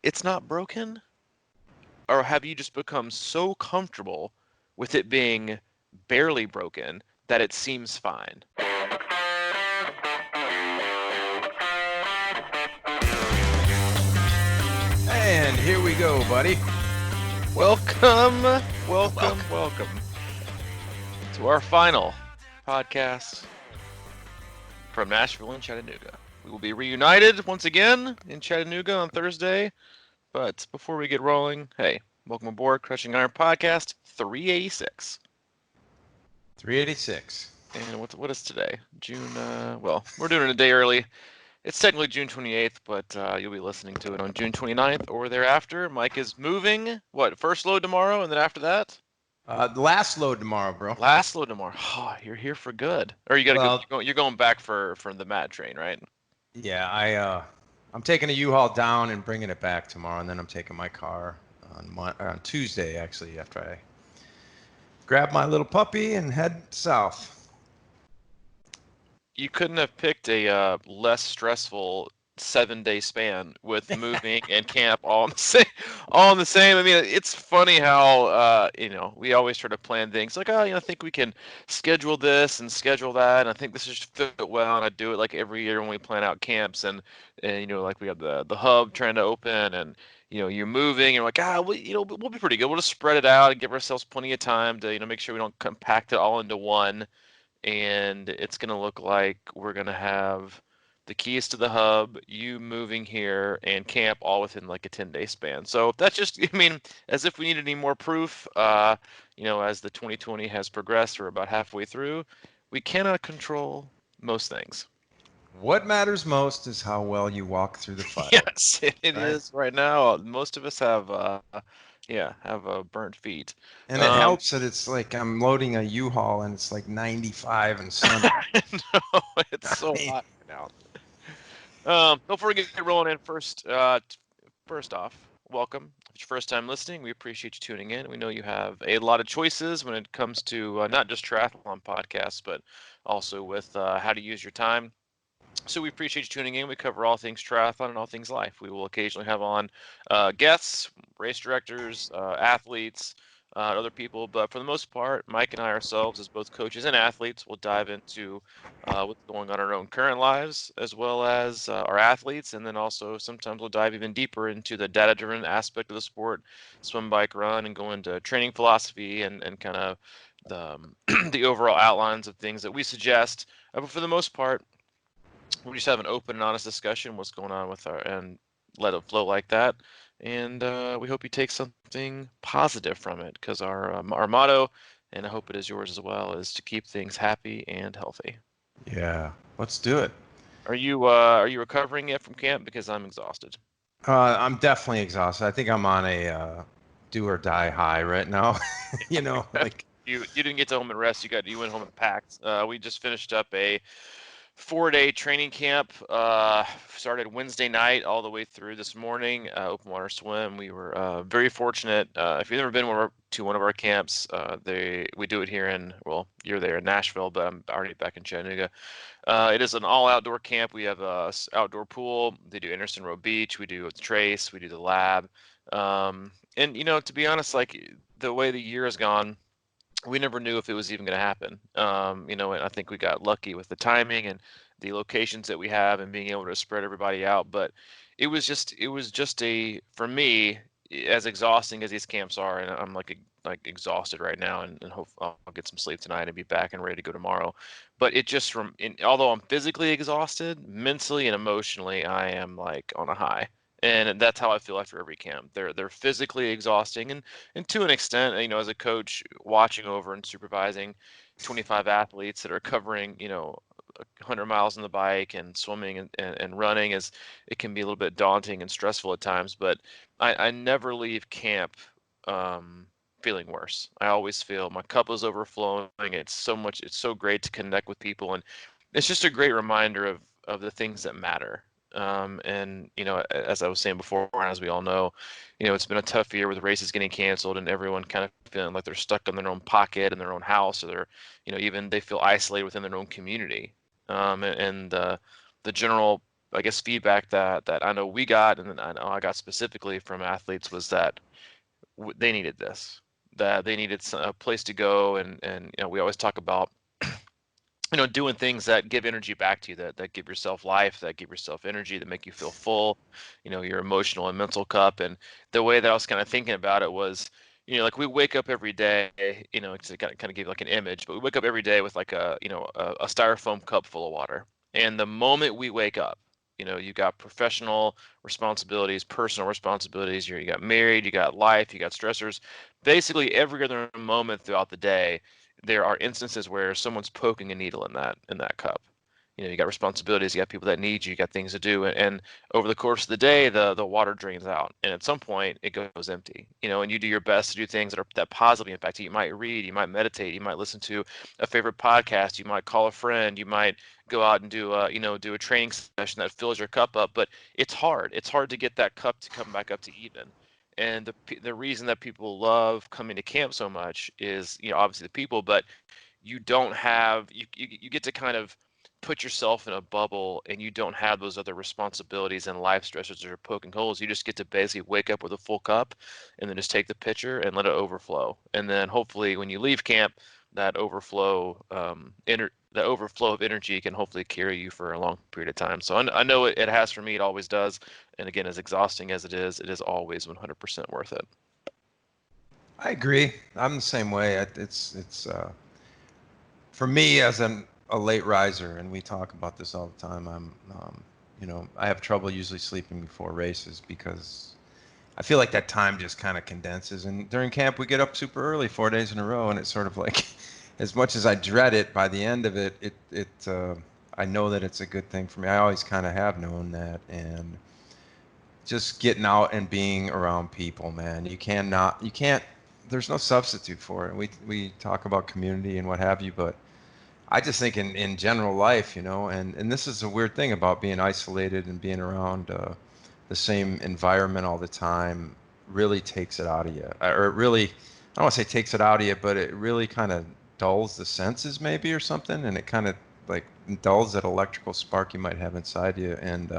it's not broken? Or have you just become so comfortable with it being barely broken that it seems fine? And here we go, buddy. Welcome, welcome, Welcome. welcome to our final podcast from Nashville and Chattanooga. We will be reunited once again in Chattanooga on Thursday. But before we get rolling, hey, welcome aboard Crushing Iron Podcast 386. 386. And what is today? June, well, we're doing it a day early. It's technically June 28th, but you'll be listening to it on June 29th or thereafter. Mike is moving. What, first load tomorrow, and then after that? The last load tomorrow, bro. Last load tomorrow. Oh, you're here for good. Or you gotta Well, go. You're going back for the Mad Train, right? yeah, I'm taking a U-Haul down and bringing it back tomorrow, and then I'm taking my car on Tuesday, actually, after I grab my little puppy and head south. You couldn't have picked a less stressful 7-day span with moving and camp all in the same. All in the same. I mean, it's funny how we always try to plan things like, I think we can schedule this and schedule that, and I think this should fit well, and I do it like every year when we plan out camps, and like we have the hub trying to open, and you're moving, and you're like, we'll be pretty good. We'll just spread it out and give ourselves plenty of time to make sure we don't compact it all into one. And it's going to look like we're going to have the keys to the hub, you moving here, and camp all within like a 10-day span. So that's just, I mean, as if we needed any more proof, as the 2020 has progressed, we're about halfway through, we cannot control most things. What matters most is how well you walk through the fire. Yes, it Right? is right now. Most of us have, burnt feet. And it helps that it's like I'm loading a U-Haul and it's like 95 and sunny. No, it's so hot right now. Before we get rolling in, first off, welcome. If it's your first time listening, we appreciate you tuning in. We know you have a lot of choices when it comes to not just triathlon podcasts, but also with how to use your time. So we appreciate you tuning in. We cover all things triathlon and all things life. We will occasionally have on guests, race directors, athletes, other people. But for the most part, Mike and I ourselves, as both coaches and athletes, will dive into what's going on in our own current lives, as well as our athletes. And then also sometimes we'll dive even deeper into the data-driven aspect of the sport, swim, bike, run, and go into training philosophy and kind of the, the overall outlines of things that we suggest. But for the most part, we just have an open and honest discussion what's going on with and let it flow like that. And we hope you take something positive from it, because our motto, and I hope it is yours as well, is to keep things happy and healthy. Yeah, let's do it. Are you recovering yet from camp? Because I'm exhausted. I'm definitely exhausted. I think I'm on a do or die high right now. Like you didn't get to home and rest. You went home and packed. We just finished up a 4-day training camp. Started Wednesday night all the way through this morning. Open water swim. We were very fortunate. If you've never been to one of our camps, we do it here you're there in Nashville, but I'm already back in Chattanooga. It is an all outdoor camp. We have a outdoor pool. They do Anderson Road Beach. We do Trace. We do the lab. And to be honest, like the way the year has gone, we never knew if it was even going to happen. And I think we got lucky with the timing and the locations that we have and being able to spread everybody out. But it was just for me, as exhausting as these camps are, and I'm like exhausted right now, and hope I'll get some sleep tonight and be back and ready to go tomorrow. But it just although I'm physically exhausted, mentally and emotionally, I am like on a high. And that's how I feel after every camp. They're physically exhausting, and to an extent, as a coach watching over and supervising 25 athletes that are covering, 100 miles on the bike and swimming and running, it can be a little bit daunting and stressful at times. But I never leave camp feeling worse. I always feel my cup is overflowing. It's so great to connect with people, and it's just a great reminder of the things that matter. And as I was saying before, and as we all know, it's been a tough year with races getting canceled and everyone kind of feeling like they're stuck in their own pocket in their own house, or they're, even they feel isolated within their own community. And the general I guess feedback that I know we got, and then I know I got specifically from athletes, was that they needed this, that they needed a place to go, and we always talk about doing things that give energy back to you, that give yourself life, that give yourself energy, that make you feel full, your emotional and mental cup. And the way that I was kind of thinking about it was, like we wake up every day, to kind of give like an image, but we wake up every day with like a styrofoam cup full of water. And the moment we wake up, you got professional responsibilities, personal responsibilities, you got married, you got life, you got stressors. Basically every other moment throughout the day, there are instances where someone's poking a needle in that cup. You got responsibilities, you got people that need you, you got things to do, and over the course of the day, the water drains out, and at some point it goes empty. And you do your best to do things that positively impact you. You might read, you might meditate, you might listen to a favorite podcast, you might call a friend, you might go out and do a training session that fills your cup up. But it's hard. It's hard to get that cup to come back up to even. And the reason that people love coming to camp so much is, obviously the people, but you don't have you get to kind of put yourself in a bubble, and you don't have those other responsibilities and life stressors that are poking holes. You just get to basically wake up with a full cup, and then just take the pitcher and let it overflow. And then hopefully when you leave camp, that overflow of energy can hopefully carry you for a long period of time. So I know it has for me. It always does. And again, as exhausting as it is always 100% worth it. I agree. I'm the same way. It's for me as a late riser, and we talk about this all the time. I have trouble usually sleeping before races because I feel like that time just kind of condenses. And during camp, we get up super early, 4 days in a row, and it's sort of like, as much as I dread it, by the end of it, I know that it's a good thing for me. I always kind of have known that, and just getting out and being around people, man. You can't. There's no substitute for it. We talk about community and what have you, but I just think in general life, and this is a weird thing about being isolated and being around the same environment all the time really takes it out of you. Or it really, I don't want to say takes it out of you, but it really kind of dulls the senses maybe or something, and it kind of like dulls that electrical spark you might have inside you. And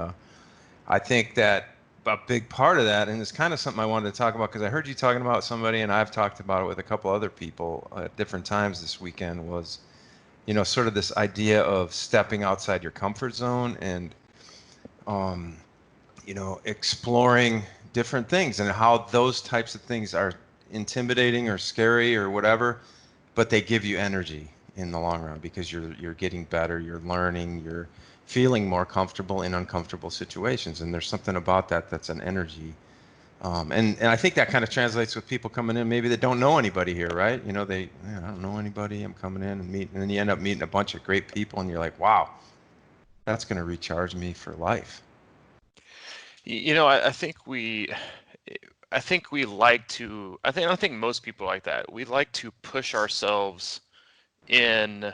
I think that a big part of that, and it's kind of something I wanted to talk about because I heard you talking about somebody, and I've talked about it with a couple other people at different times this weekend, was sort of this idea of stepping outside your comfort zone and, um, exploring different things and how those types of things are intimidating or scary or whatever, but they give you energy in the long run because you're getting better, you're learning, you're feeling more comfortable in uncomfortable situations, and there's something about that that's an energy. And I think that kind of translates with people coming in, maybe that don't know anybody here, right? I don't know anybody. I'm coming in and meet, and then you end up meeting a bunch of great people, and you're like, wow, that's going to recharge me for life. I think we like to. I think most people like that. We like to push ourselves in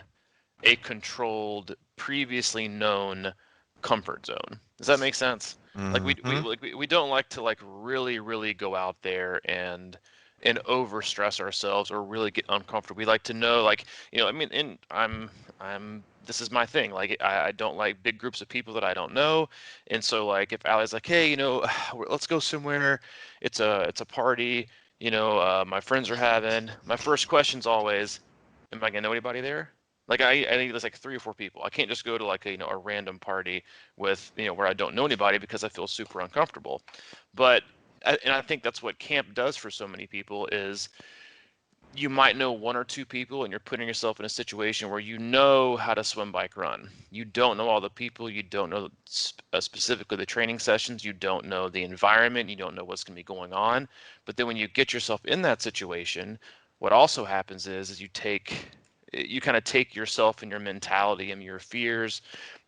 a controlled, previously known comfort zone. Does that make sense? Like Mm-hmm. we don't like to like really really go out there and over stress ourselves or really get uncomfortable. We like to know, like, I mean, and I'm this is my thing. Like I don't like big groups of people that I don't know. And so like if Allie's like, hey, let's go somewhere. It's a party. My friends are having. My first question's always, am I gonna know anybody there? Like I think there's like 3 or 4 people. I can't just go to like a random party with where I don't know anybody because I feel super uncomfortable. But and I think that's what camp does for so many people is you might know 1 or 2 people, and you're putting yourself in a situation where you know how to swim, bike, run. You don't know all the people. You don't know specifically the training sessions. You don't know the environment. You don't know what's going to be going on. But then when you get yourself in that situation, what also happens is you kind of take yourself and your mentality and your fears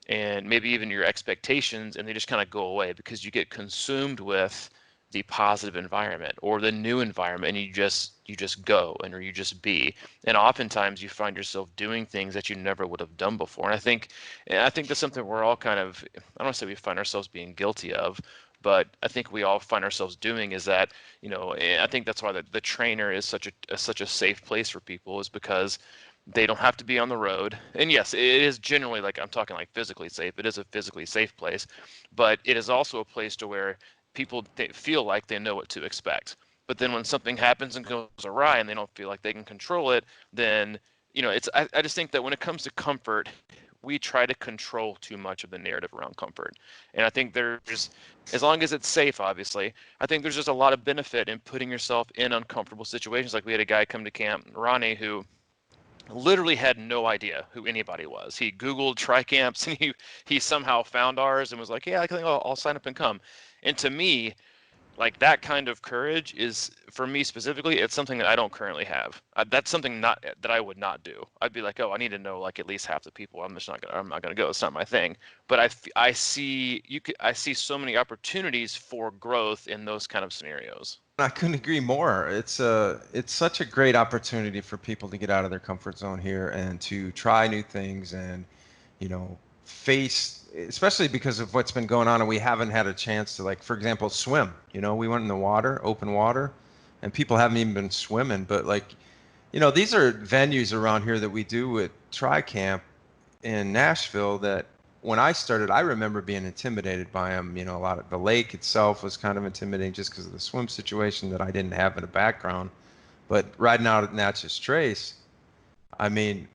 and maybe even your expectations, and they just kind of go away because you get consumed with the positive environment or the new environment, and you just go, or you just be. And oftentimes you find yourself doing things that you never would have done before. And I think that's something we're all kind of, I don't want to say we find ourselves being guilty of, but I think we all find ourselves doing is that, I think that's why the trainer is such a safe place for people, is because They don't have to be on the road. And yes, it is generally, like, I'm talking like physically safe. It is a physically safe place, but it is also a place to where people feel like they know what to expect. But then when something happens and goes awry and they don't feel like they can control it, then I just think that when it comes to comfort, we try to control too much of the narrative around comfort. And I think there's, as long as it's safe, obviously, I think there's just a lot of benefit in putting yourself in uncomfortable situations. Like, we had a guy come to camp, Ronnie, who literally had no idea who anybody was. He Googled tri camps and he somehow found ours and was like, "Yeah, I think I'll sign up and come." And to me, like, that kind of courage is, for me specifically, it's something that I don't currently have. That's something not that I would not do. I'd be like, "Oh, I need to know like at least half the people. I'm not gonna go. It's not my thing." But I see I see so many opportunities for growth in those kind of scenarios. I couldn't agree more. It's such a great opportunity for people to get out of their comfort zone here and to try new things and, you know, face, especially because of what's been going on and we haven't had a chance to, like, for example, swim. You know, we went in the water, open water, and people haven't even been swimming. But like, you know, these are venues around here that we do at Tri Camp in Nashville that when I started, I remember being intimidated by them. You know, a lot of the lake itself was kind of intimidating just because of the swim situation that I didn't have in a background. But riding out at Natchez Trace, I mean,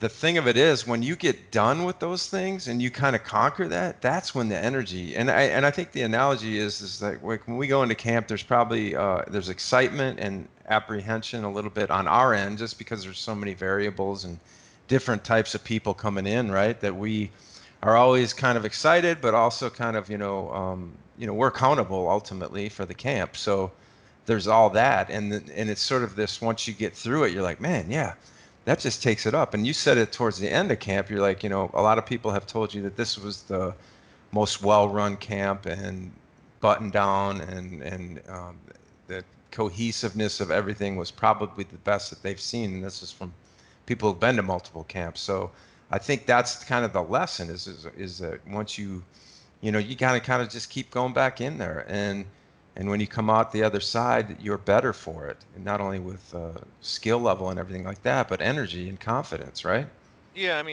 the thing of it is when you get done with those things and you kind of conquer that, that's when the energy, and I think the analogy is like when we go into camp, there's probably there's excitement and apprehension a little bit on our end just because there's so many variables and different types of people coming in, right? That we are always kind of excited, but also kind of, we're accountable ultimately for the camp. So there's all that, and it's sort of this, once you get through it, you're like, man, yeah, that just takes it up. And you said it towards the end of camp, you're like, a lot of people have told you that this was the most well-run camp and buttoned down, and the cohesiveness of everything was probably the best that they've seen. And this is from people who've been to multiple camps. So I think that's kind of the lesson is that once you kind of just keep going back in there, and when you come out the other side, you're better for it, and not only with skill level and everything like that, but energy and confidence, right? Yeah,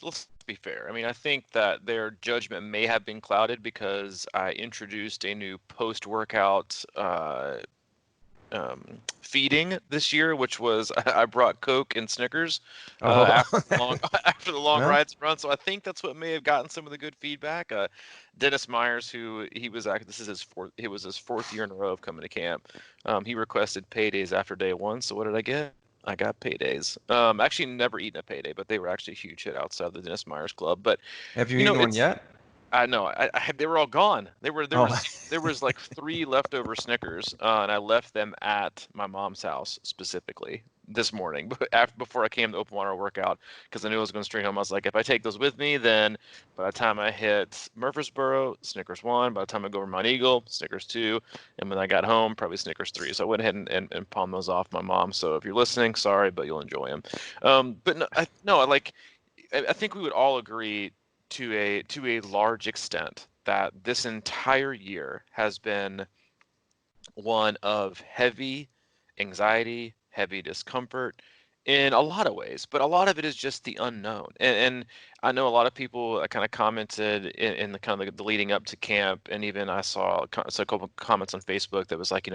let's be fair. I think that their judgment may have been clouded because I introduced a new post-workout feeding this year, which was I brought Coke and Snickers Oh, after the long after the long yeah. rides and runs. So I think that's what may have gotten some of the good feedback. Dennis Myers, who he was actually this is his fourth it was his fourth year in a row of coming to camp. He requested paydays after day one. So what did I get? I got paydays. Actually, never eaten a payday, but they were actually a huge hit outside the Dennis Myers Club. But Have you eaten one it's yet? I know. They were all gone. Oh, There was like three leftover Snickers, and I left them at my mom's house specifically this morning, before I came to open water workout, because I knew I was going to string home. I was like, if I take those with me, then by the time I hit Murfreesboro, Snickers one. By the time I go over Mount Eagle, Snickers two, and when I got home, probably Snickers three. So I went ahead and palmed those off my mom. So if you're listening, sorry, but you'll enjoy them. But no, I think we would all agree to a large extent that this entire year has been one of heavy anxiety, heavy discomfort in a lot of ways, but a lot of it is just the unknown. And I know a lot of people kind of commented in the kind of the leading up to camp, and even I saw a couple of comments on Facebook that was like,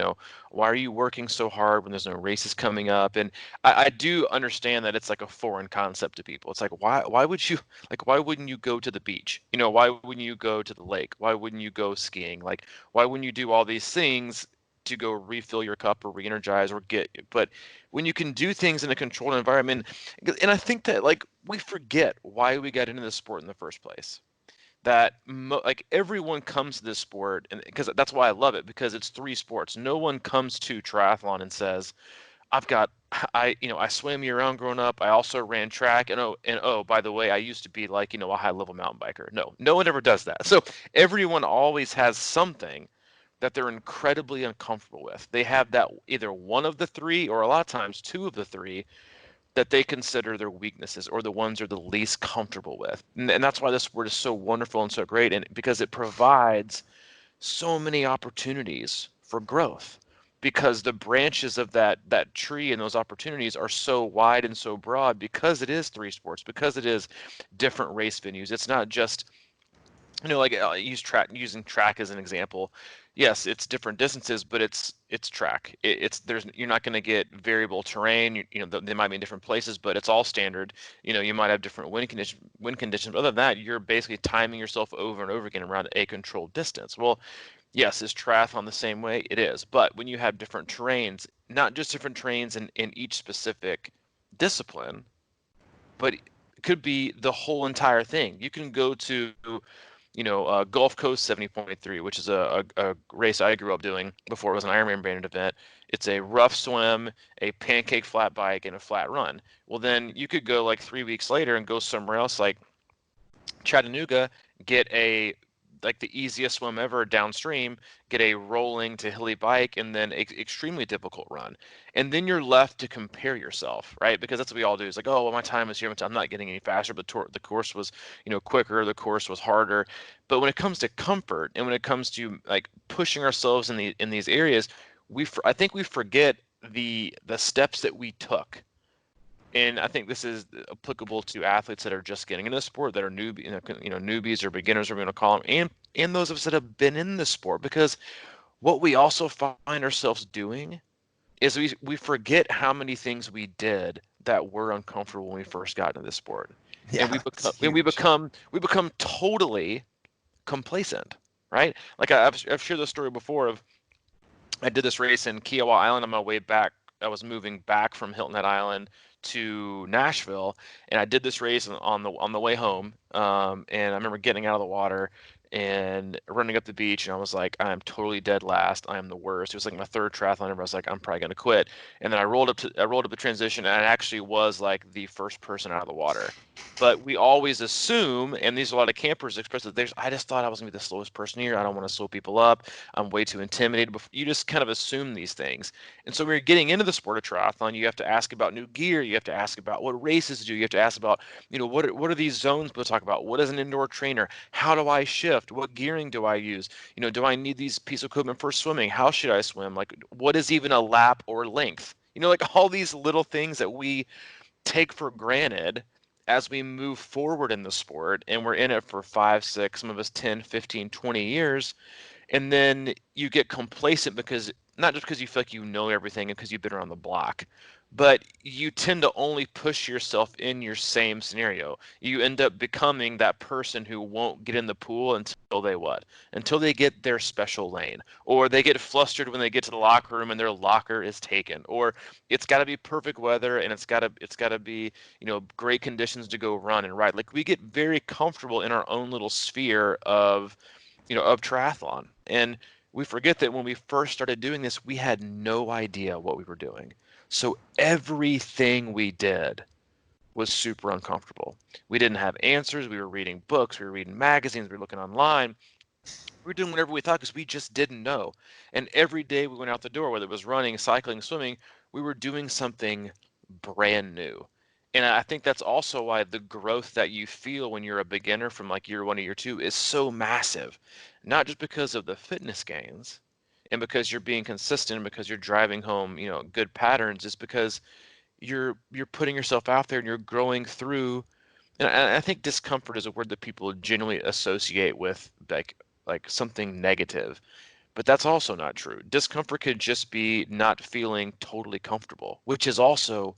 why are you working so hard when there's no races coming up? And I do understand that it's like a foreign concept to people. It's like, why would you why wouldn't you go to the beach? Why wouldn't you go to the lake? Why wouldn't you go skiing? Like, why wouldn't you do all these things to go refill your cup or re-energize or but when you can do things in a controlled environment, and I think that like we forget why we got into this sport in the first place. That like everyone comes to this sport, and because that's why I love it, because it's three sports. No one comes to triathlon and says, I've got I swam year round growing up. I also ran track, and by the way, I used to be like a high level mountain biker. No one ever does that. So everyone always has something that they're incredibly uncomfortable with. They have that either one of the three, or a lot of times two of the three, that they consider their weaknesses or the ones they're the least comfortable with. And that's why this sport is so wonderful and so great, and because it provides so many opportunities for growth. because the branches of that tree and those opportunities are so wide and so broad, because it is three sports, because it is different race venues. It's not just, like, using track as an example. Yes, it's different distances, but it's track. It's there's You're not going to get variable terrain. They might be in different places, but it's all standard. You might have different wind conditions, but other than that, you're basically timing yourself over and over again around a controlled distance. Well, yes, is triathlon the same way? It is. But when you have different terrains, not just different terrains in each specific discipline, but it could be the whole entire thing. You can go to, Gulf Coast 70.3, which is a race I grew up doing before it was an Ironman branded event. It's a rough swim, a pancake flat bike, and a flat run. Well, then you could go like 3 weeks later and go somewhere else, like Chattanooga, get a like the easiest swim ever downstream, get a rolling to hilly bike, and then extremely difficult run. And then you're left to compare yourself, right? Because that's what we all do. It's like, oh, well, my time is here. I'm not getting any faster, but the course was, quicker. The course was harder. But when it comes to comfort, and when it comes to like pushing ourselves in these areas, I think we forget the steps that we took. And I think this is applicable to athletes that are just getting into the sport, that are newbies or beginners, or we're going to call them, and those of us that have been in the sport. Because what we also find ourselves doing is we forget how many things we did that were uncomfortable when we first got into this sport, and Yeah, we it's become and huge. we become totally complacent, right? Like I've shared this story before of, I did this race in Kiowa Island on my way back. I was moving back from Hilton Head Island to Nashville, and I did this race on the way home. And I remember getting out of the water and running up the beach, and I was like, I am totally dead last. I am the worst. It was like my third triathlon ever. I was like, I'm probably gonna quit. And then I rolled up the transition, and I actually was like the first person out of the water. But we always assume, and these, a lot of campers express that, I just thought I was gonna be the slowest person here. I don't want to slow people up. I'm way too intimidated. You just kind of assume these things. And so when you're getting into the sport of triathlon, you have to ask about new gear. You have to ask about what races to do. You have to ask about, what are these zones we'll talk about? What is an indoor trainer? How do I shift? What gearing do I use? Do I need these piece of equipment for swimming? How should I swim? Like, what is even a lap or length? Like all these little things that we take for granted as we move forward in the sport, and we're in it for 5, 6, some of us 10, 15, 20 years. And then you get complacent, because not just because you feel like you know everything and because you've been around the block, but you tend to only push yourself in your same scenario. You end up becoming that person who won't get in the pool until they what? Until they get their special lane, or they get flustered when they get to the locker room and their locker is taken, or it's got to be perfect weather, and it's got to be, great conditions to go run and ride. Like, we get very comfortable in our own little sphere of triathlon. And we forget that when we first started doing this, we had no idea what we were doing. So everything we did was super uncomfortable. We didn't have answers. We were reading books, we were reading magazines, we were looking online. We were doing whatever we thought because we just didn't know. And every day we went out the door, whether it was running, cycling, swimming, we were doing something brand new. And I think that's also why the growth that you feel when you're a beginner from like year one to year two is so massive. Not just because of the fitness gains and because you're being consistent, because you're driving home, good patterns, is because you're putting yourself out there and you're growing through. And I think discomfort is a word that people generally associate with like something negative, but that's also not true. Discomfort could just be not feeling totally comfortable, which is also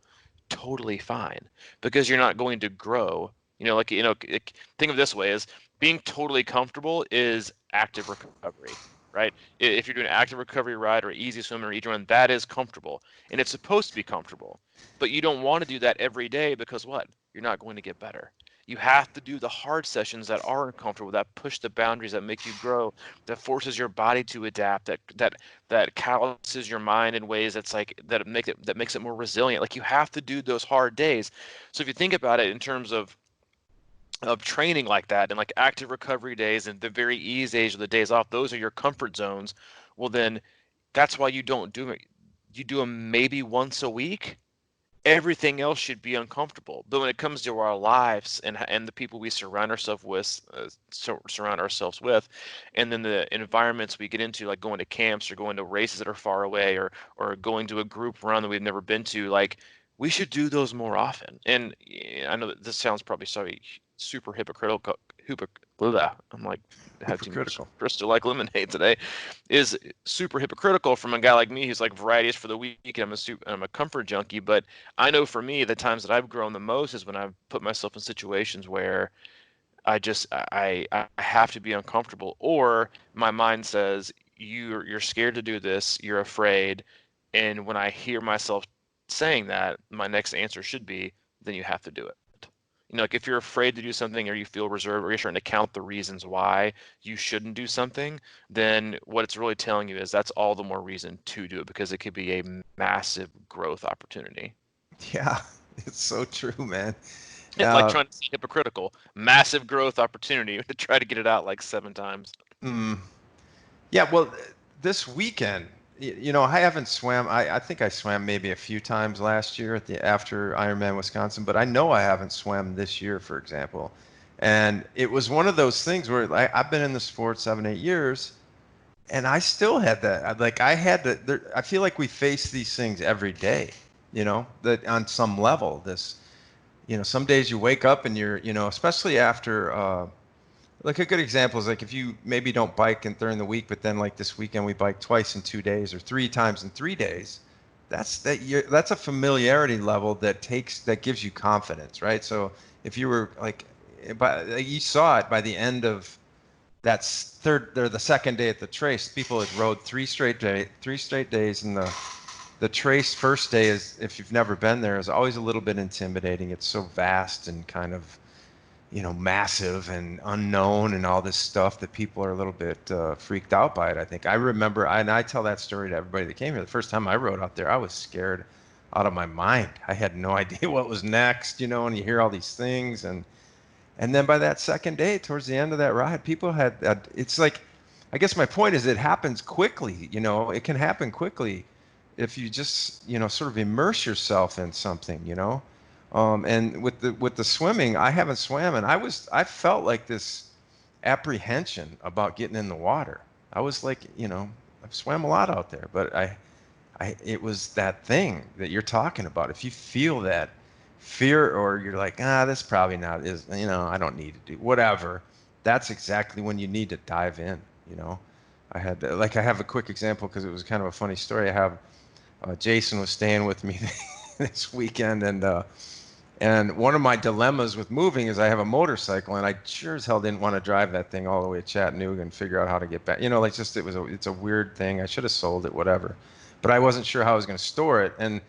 totally fine, because you're not going to grow. Think of it this way: is being totally comfortable is active recovery, right? If you're doing an active recovery ride or easy swim or easy run, that is comfortable, and it's supposed to be comfortable. But you don't want to do that every day, because what? You're not going to get better. You have to do the hard sessions that are uncomfortable, that push the boundaries, that make you grow, that forces your body to adapt, that calluses your mind in ways that's like that makes it more resilient. Like, you have to do those hard days. So if you think about it in terms of training like that, and like active recovery days and the very easy days or the days off, those are your comfort zones. Well, then that's why you don't do it. You do them maybe once a week, everything else should be uncomfortable. But when it comes to our lives and the people we surround ourselves with, and then the environments we get into, like going to camps or going to races that are far away, or going to a group run that we've never been to, like we should do those more often. And I know that this sounds probably super hypocritical. I'm like had too much Hypocritical. crystal like lemonade today. Is super hypocritical from a guy like me who's like varieties for the week, and I'm a comfort junkie. But I know for me, the times that I've grown the most is when I've put myself in situations where I have to be uncomfortable, or my mind says you're scared to do this, you're afraid, and when I hear myself saying that, my next answer should be, then you have to do it. Like if you're afraid to do something, or you feel reserved, or you're starting to count the reasons why you shouldn't do something, then what it's really telling you is that's all the more reason to do it, because it could be a massive growth opportunity. Yeah, it's so true, man. Like Uh, trying to be hypocritical, massive growth opportunity to try to get it out like 7 times. mm, yeah, well, this weekend, I haven't swam. I think I swam maybe a few times last year after Ironman Wisconsin, but I know I haven't swam this year, for example. And it was one of those things where I've been in the sport 7, 8 years, and I still had that. I had to. I feel like we face these things every day. That on some level, some days you wake up and especially after. Like a good example is like if you maybe don't bike during the week, but then like this weekend we bike twice in 2 days or 3 times in 3 days. That's a familiarity level that gives you confidence, right? So if you were like, you saw it by the end of that third or the second day at the trace, people had rode 3 straight days, and the trace first day is, if you've never been there, is always a little bit intimidating. It's so vast and kind of massive and unknown and all this stuff that people are a little bit freaked out by it. I think I remember, and I tell that story to everybody that came here. The first time I rode out there, I was scared out of my mind. I had no idea what was next, and you hear all these things, and then by that second day, towards the end of that ride, people it's like, I guess my point is it happens quickly. It can happen quickly if you just, sort of immerse yourself in something, and with the swimming, I haven't swam, and I felt like this apprehension about getting in the water. I was like, I've swam a lot out there, but it was that thing that you're talking about. If you feel that fear, or you're like, this probably not is, I don't need to do whatever. That's exactly when you need to dive in. You know, I have a quick example because it was kind of a funny story. I have Jason was staying with me this weekend, and one of my dilemmas with moving is I have a motorcycle, and I sure as hell didn't want to drive that thing all the way to Chattanooga and figure out how to get back. Like just it's a weird thing. I should have sold it, whatever. But I wasn't sure how I was going to store it. And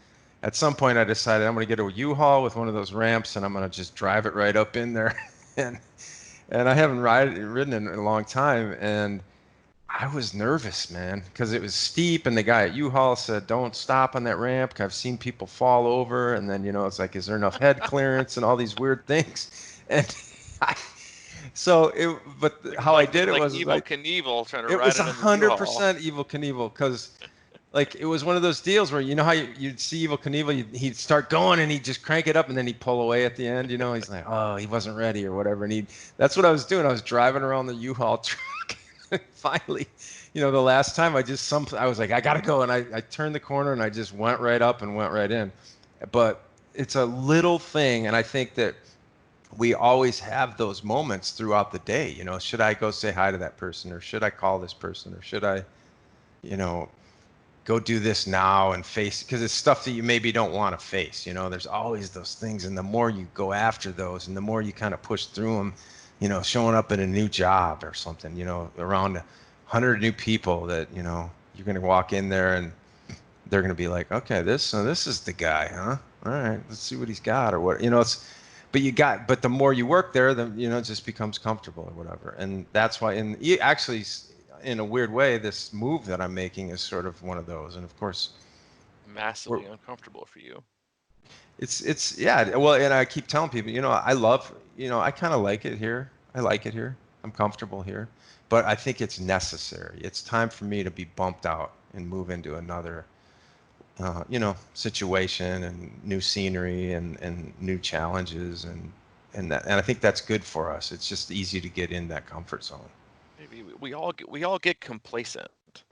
at some point, I decided I'm going to get a U-Haul with one of those ramps, and I'm going to just drive it right up in there. and and I haven't ridden in a long time, and I was nervous, man, because it was steep, and the guy at U-Haul said, "Don't stop on that ramp. 'Cause I've seen people fall over." And then, it's like, is there enough head clearance and all these weird things? And I, but Like how I like did it like was Evil like, Knievel trying to it ride was it in the 100% U-Haul. Evil Knievel, because like it was one of those deals where how you'd see Evil Knievel, he'd start going and he'd just crank it up and then he'd pull away at the end. He's like, oh, he wasn't ready or whatever. And that's what I was doing. I was driving around the U-Haul truck. Finally, the last time I was like, I gotta go, and I turned the corner and I just went right up and went right in. But it's a little thing, and I think that we always have those moments throughout the day. Should I go say hi to that person, or should I call this person, or should I, you know, go do this now and face, because it's stuff that you maybe don't want to face. There's always those things, and the more you go after those and the more you kind of push through them, showing up at a new job or something, around 100 new people that you're going to walk in there and they're going to be like, okay, this is the guy, huh? All right, let's see what he's got, or what. But the more you work there, it just becomes comfortable or whatever. And that's why, actually, in a weird way, this move that I'm making is sort of one of those. And of course, we're Massively uncomfortable for you. it's yeah. Well, and I keep telling people, I love, I kind of like it here. I like it here. I'm comfortable here, but I think it's necessary. It's time for me to be bumped out and move into another situation and new scenery and new challenges and I think that's good for us. It's just easy to get in that comfort zone. Maybe we all get complacent,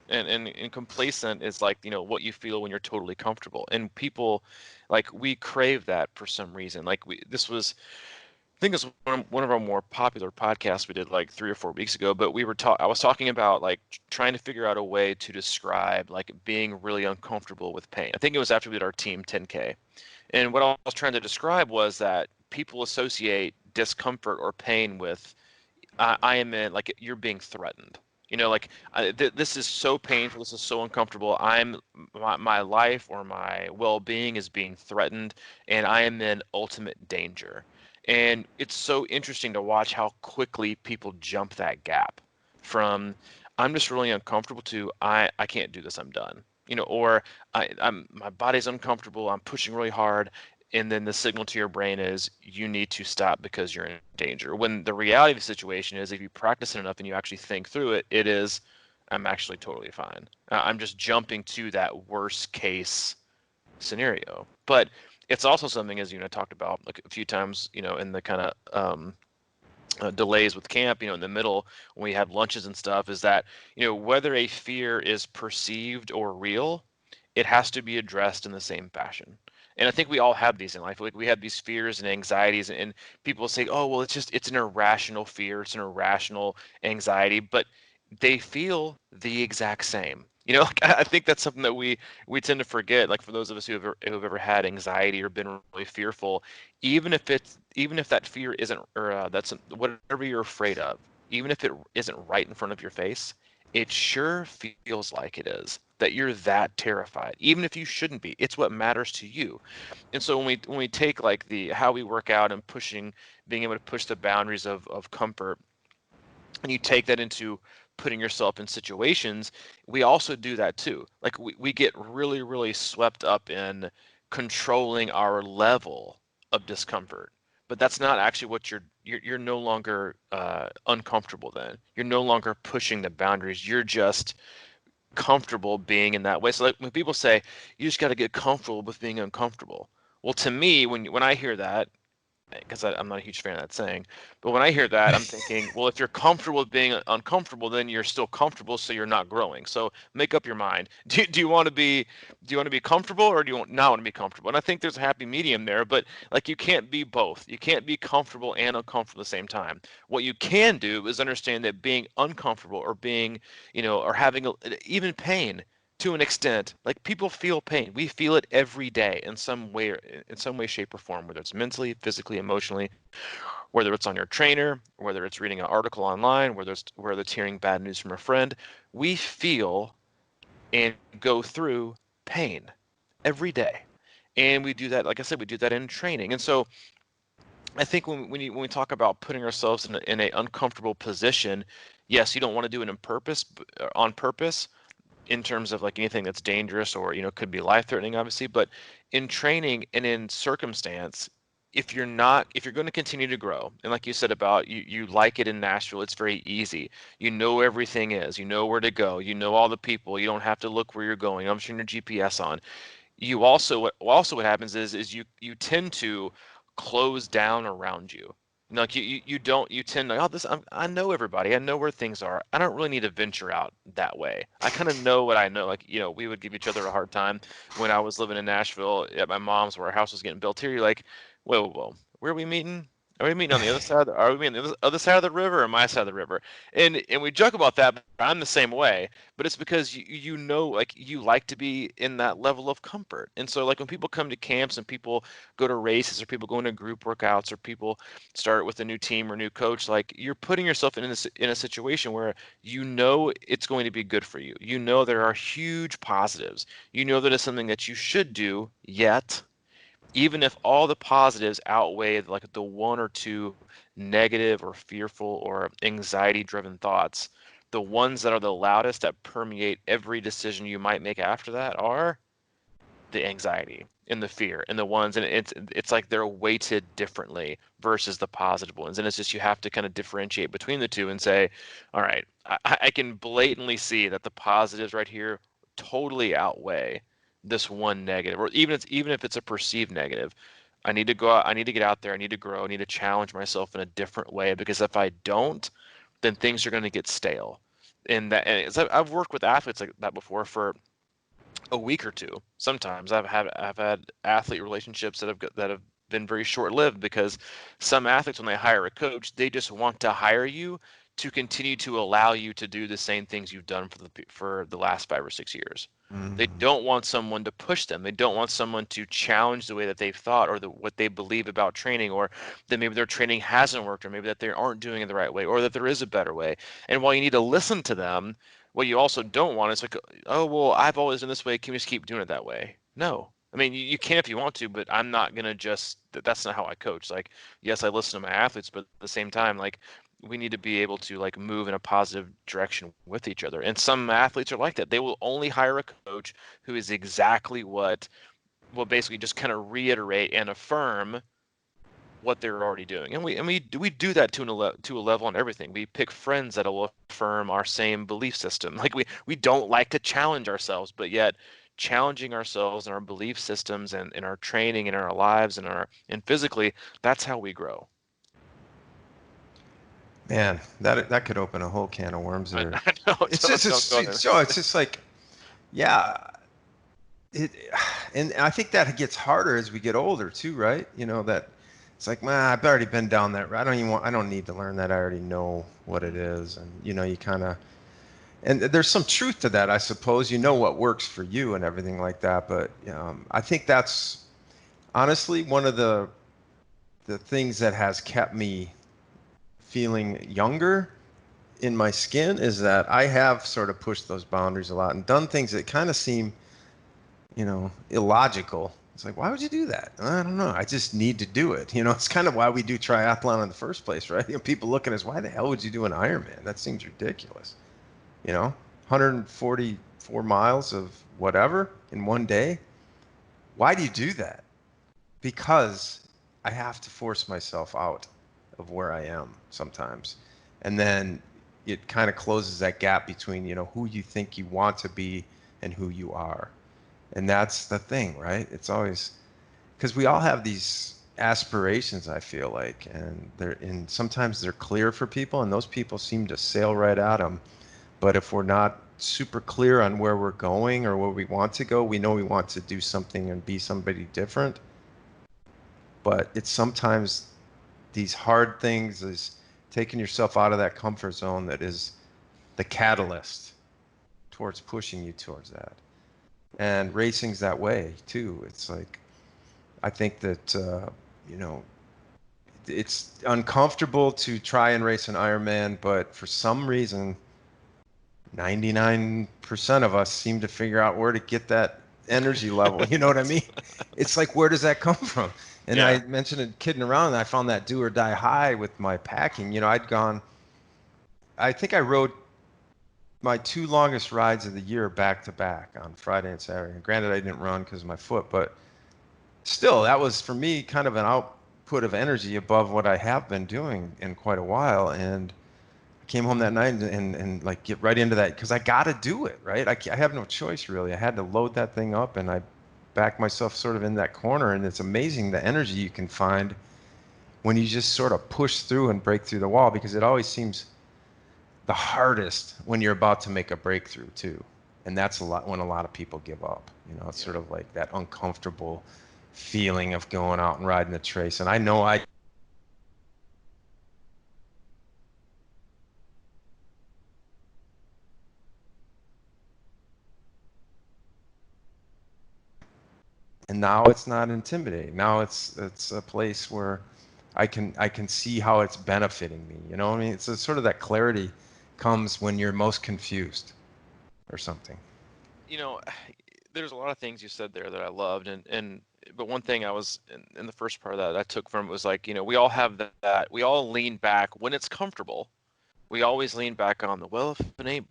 and complacent is like what you feel when you're totally comfortable, and people like we crave that for some reason. Like this was I think it's one of our more popular podcasts we did like 3 or 4 weeks ago. But I was talking about like trying to figure out a way to describe like being really uncomfortable with pain. I think it was after we did our team 10K, and what I was trying to describe was that people associate discomfort or pain with I am in like you're being threatened. Like this is so painful. This is so uncomfortable. My life or my well-being is being threatened, and I am in ultimate danger. And it's so interesting to watch how quickly people jump that gap from I'm just really uncomfortable to I can't do this. I'm done. Or I'm my body's uncomfortable. I'm pushing really hard, and then the signal to your brain is you need to stop because you're in danger. When the reality of the situation is, if you practice it enough and you actually think through it, it is, I'm actually totally fine. I'm just jumping to that worst case scenario. But it's also something, as talked about like a few times, in the kind of delays with camp, in the middle when we had lunches and stuff, is that whether a fear is perceived or real, it has to be addressed in the same fashion. And I think we all have these in life. Like we have these fears and anxieties, and people say, "Oh, well, it's an irrational fear, it's an irrational anxiety," but they feel the exact same. Like I think that's something that we tend to forget. Like for those of us who've ever had anxiety or been really fearful, even if that fear isn't or that's whatever you're afraid of, even if it isn't right in front of your face, it sure feels like it is, that you're that terrified, even if you shouldn't be. It's what matters to you. And so when we take like the how we work out and being able to push the boundaries of comfort, and you take that into putting yourself in situations, we also do that too. Like we get really, really swept up in controlling our level of discomfort. But that's not actually what you're no longer uncomfortable then. You're no longer pushing the boundaries. You're just comfortable being in that way. So like when people say you just got to get comfortable with being uncomfortable. Well, to me, when I hear that, because I'm not a huge fan of that saying, but when I hear that, I'm thinking, well, if you're comfortable with being uncomfortable, then you're still comfortable, so you're not growing. So make up your mind. Do you want to be comfortable, or do you not want to be comfortable? And I think there's a happy medium there, but like you can't be both. You can't be comfortable and uncomfortable at the same time. What you can do is understand that being uncomfortable or being, or having even pain to an extent, like people feel pain. We feel it every day in some way, shape, or form, whether it's mentally, physically, emotionally, whether it's on your trainer, whether it's reading an article online, whether it's hearing bad news from a friend. We feel and go through pain every day. And we do that, like I said, we do that in training. And so I think when we talk about putting ourselves in a uncomfortable position, yes, you don't want to do it on purpose, in terms of like anything that's dangerous or could be life threatening, obviously. But in training and in circumstance, if you're going to continue to grow, and like you said about you like it in Nashville, it's very easy. You know everything is, you know where to go, you know all the people, you don't have to look where you're going, I'm turning your GPS on. You also what happens is you tend to close down around you. Like you don't you tend to, oh, I know everybody, I know where things are, I don't really need to venture out that way. I kind of know what I know. Like we would give each other a hard time when I was living in Nashville at my mom's, where our house was getting built here. You're like, whoa, whoa, whoa, where are we meeting? Are we meeting on the other side? Are we meeting on the other side of the river or my side of the river? And we joke about that, but I'm the same way. But it's because like you like to be in that level of comfort. And so like when people come to camps and people go to races or people go into group workouts or people start with a new team or new coach, like you're putting yourself in a situation where it's going to be good for you. There are huge positives. That it's something that you should do, yet even if all the positives outweigh like the one or two negative or fearful or anxiety driven thoughts, the ones that are the loudest that permeate every decision you might make after that are the anxiety and the fear, and the ones, and it's like they're weighted differently versus the positive ones. And it's just you have to kind of differentiate between the two and say, all right, I can blatantly see that the positives right here totally outweigh this one negative, or even if it's a perceived negative. I need to go out, I need to get out there, I need to grow, I need to challenge myself in a different way, because if I don't, then things are going to get stale. And I've worked with athletes like that before for a week or two. Sometimes I've had athlete relationships that have been very short lived, because some athletes, when they hire a coach, they just want to hire you to continue to allow you to do the same things you've done for the last 5 or 6 years. They Mm. don't want someone to push them. They don't want someone to challenge the way that they've thought, or what they believe about training, or that maybe their training hasn't worked, or maybe that they aren't doing it the right way, or that there is a better way. And while you need to listen to them, what you also don't want is like, oh, well, I've always done this way. Can we just keep doing it that way? No. I mean, you can if you want to, but I'm not gonna that's not how I coach. Like, yes, I listen to my athletes, but at the same time, like, we need to be able to like move in a positive direction with each other. And some athletes are like that. They will only hire a coach who is exactly what will basically just kind of reiterate and affirm what they're already doing. And we do that to a level on everything. We pick friends that'll affirm our same belief system. Like, we don't like to challenge ourselves, but yet challenging ourselves and our belief systems, and in our training and our lives and physically, that's how we grow. Man, that could open a whole can of worms I, there. I know, It's just don't go there. it's just like, yeah, it, and I think that gets harder as we get older too, right? You know, that it's like, man, I've already been down that road. I don't need to learn that. I already know what it is. And, you know, you kind of, and there's some truth to that, I suppose. You know what works for you and everything like that. But I think that's honestly one of the things that has kept me feeling younger in my skin is that I have sort of pushed those boundaries a lot and done things that kind of seem, you know, illogical. It's like, why would you do that? I don't know. I just need to do it. You know, it's kind of why we do triathlon in the first place, right? You know, people look at us, why the hell would you do an Ironman? That seems ridiculous. You know, 144 miles of whatever in one day. Why do you do that? Because I have to force myself out of where I am sometimes. And then it kind of closes that gap between, you know, who you think you want to be and who you are. And that's the thing, right? It's always because we all have these aspirations, I feel like, and sometimes they're clear for people, and those people seem to sail right at them. But if we're not super clear on where we're going or where we want to go, we know we want to do something and be somebody different. But it's sometimes these hard things is taking yourself out of that comfort zone that is the catalyst towards pushing you towards that. And racing's that way too. It's like I think that you know it's uncomfortable to try and race an Ironman, but for some reason, 99% of us seem to figure out where to get that energy level. You know what I mean? It's like, where does that come from? And I Yeah. mentioned it kidding around, and I found that do or die high with my packing. You know, I think I rode my two longest rides of the year back to back on Friday and Saturday. And granted, I didn't run because of my foot, but still, that was for me kind of an output of energy above what I have been doing in quite a while. And I came home that night and like get right into that because I got to do it, right? I have no choice really. I had to load that thing up and I backed myself sort of in that corner. And it's amazing the energy you can find when you just sort of push through and break through the wall because it always seems the hardest when you're about to make a breakthrough too. And that's a lot when a lot of people give up. You know, it's Yeah. sort of like that uncomfortable feeling of going out and riding the trace. And I know I and now it's not intimidating. Now it's a place where I can see how it's benefiting me. You know what I mean? It's a, sort of that clarity comes when you're most confused or something. You know, there's a lot of things you said there that I loved, and but one thing I was in the first part of that I took from it was like, we all have that we all lean back when it's comfortable. We always lean back on the, well, if it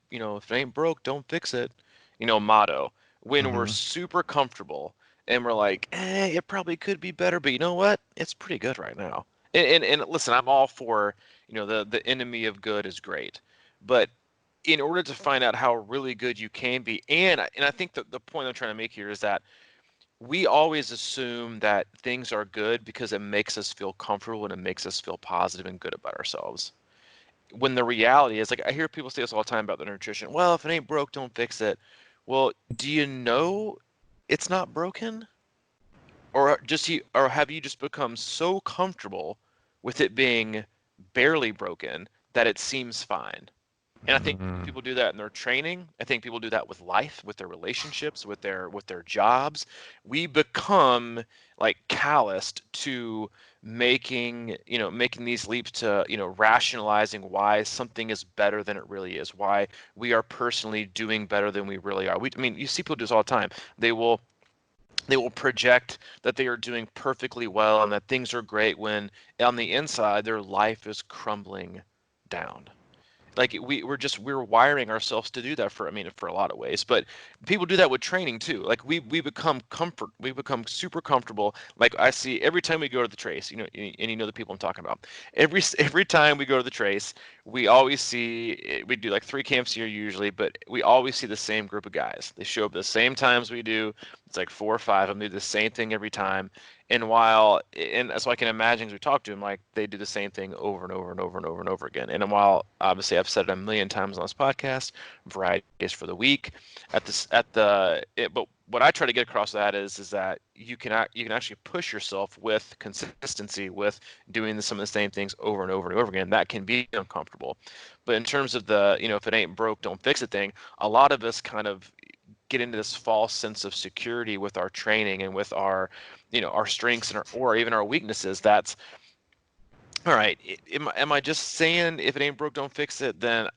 ain't broke, don't fix it, motto. When we're Hmm. super comfortable and we're like, it probably could be better, but you know what? It's pretty good right now. And listen, I'm all for, the enemy of good is great, but in order to find out how really good you can be, and I think that the point I'm trying to make here is that we always assume that things are good because it makes us feel comfortable and it makes us feel positive and good about ourselves. When the reality is, like, I hear people say this all the time about their nutrition. Well, if it ain't broke, don't fix it. Well, do you know it's not broken? Or have you just become so comfortable with it being barely broken that it seems fine? And I think Mm. people do that in their training. I think people do that with life, with their relationships, with their jobs. We become like calloused to making these leaps to, rationalizing why something is better than it really is, why we are personally doing better than we really are. I mean, you see people do this all the time. They will project that they are doing perfectly well and that things are great when on the inside their life is crumbling down. Like we're wiring ourselves to do that for, I mean, for a lot of ways, but people do that with training too. Like we become super comfortable. Like I see every time we go to the trace, and you know the people I'm talking about. Every time we go to the trace, we always see, we do like 3 camps here usually, but we always see the same group of guys. They show up the same times we do. It's like 4 or 5 of them do the same thing every time. And so I can imagine, as we talk to them, like they do the same thing over and over and over and over and over again. And while obviously I've said it a million times on this podcast, variety is for the weak. But what I try to get across that is that you can actually push yourself with consistency, with doing some of the same things over and over and over again. That can be uncomfortable. But in terms of the, if it ain't broke, don't fix it thing, a lot of us kind of get into this false sense of security with our training and with our, our strengths and or even our weaknesses. That's all right. Am I just saying if it ain't broke, don't fix it? Then,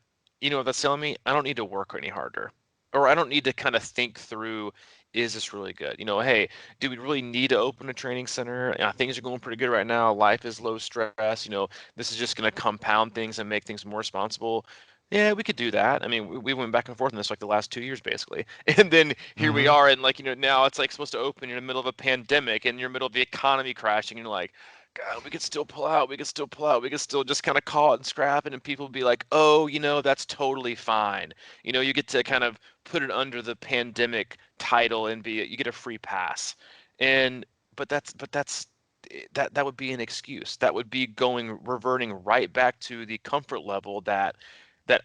what that's telling me? I don't need to work any harder, or I don't need to kind of think through, is this really good? Hey, do we really need to open a training center? Things are going pretty good right now. Life is low stress. This is just going to compound things and make things more responsible. Yeah, we could do that. I mean, we went back and forth on this like the last 2 years basically, and then here we Hmm. are, and like now it's like supposed to open in the middle of a pandemic, and you're in the middle of the economy crashing, and you're like, God, we could still pull out. We could still pull out. We could still just kind of call it and scrap it, and people would be like, "Oh, that's totally fine." You get to kind of put it under the pandemic title and you get a free pass. And that would be an excuse. That would be reverting right back to the comfort level that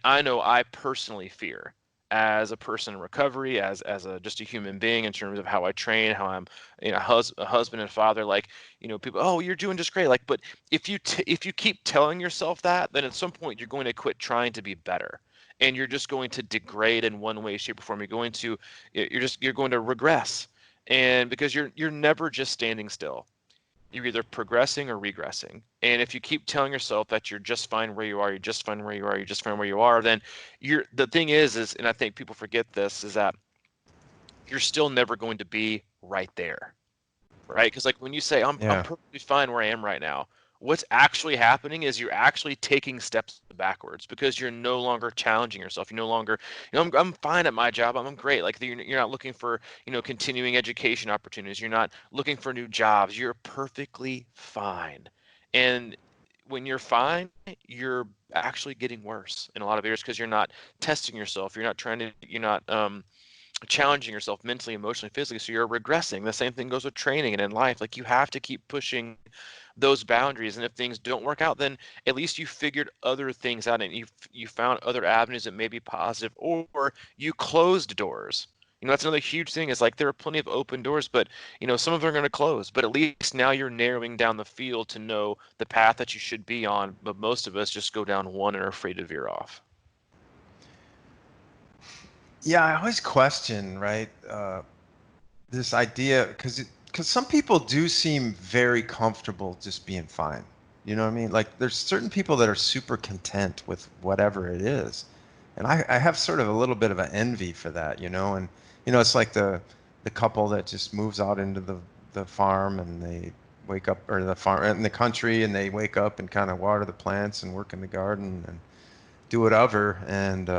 I know I personally fear as a person in recovery, as a just a human being in terms of how I train, how I'm, a husband and father. Like, people, oh, you're doing just great. Like, but if you keep telling yourself that, then at some point you're going to quit trying to be better, and you're just going to degrade in one way, shape, or form. You're going to regress, and because you're never just standing still. You're either progressing or regressing. And if you keep telling yourself that you're just fine where you are, you're just fine where you are, you're just fine where you are, then the thing is, and I think people forget this, is that you're still never going to be right there, right? Because like when you say I'm Yeah. perfectly fine where I am right now, what's actually happening is you're actually taking steps backwards because you're no longer challenging yourself. You're no longer, I'm fine at my job. I'm great. Like you're not looking for, continuing education opportunities. You're not looking for new jobs. You're perfectly fine. And when you're fine, you're actually getting worse in a lot of areas because you're not testing yourself. You're not challenging yourself mentally, emotionally, physically. So you're regressing. The same thing goes with training and in life. Like you have to keep pushing those boundaries. And if things don't work out, then at least you figured other things out and you found other avenues that may be positive, or you closed doors. That's another huge thing is like there are plenty of open doors, but some of them are going to close. But at least now you're narrowing down the field to know the path that you should be on. But most of us just go down one and are afraid to veer off. Yeah, I always question, right, this idea because some people do seem very comfortable just being fine. You know what I mean? Like there's certain people that are super content with whatever it is, and I have sort of a little bit of an envy for that, and it's like the couple that just moves out into the farm and they wake up or the farm in the country and they wake up and kind of water the plants and work in the garden and do whatever and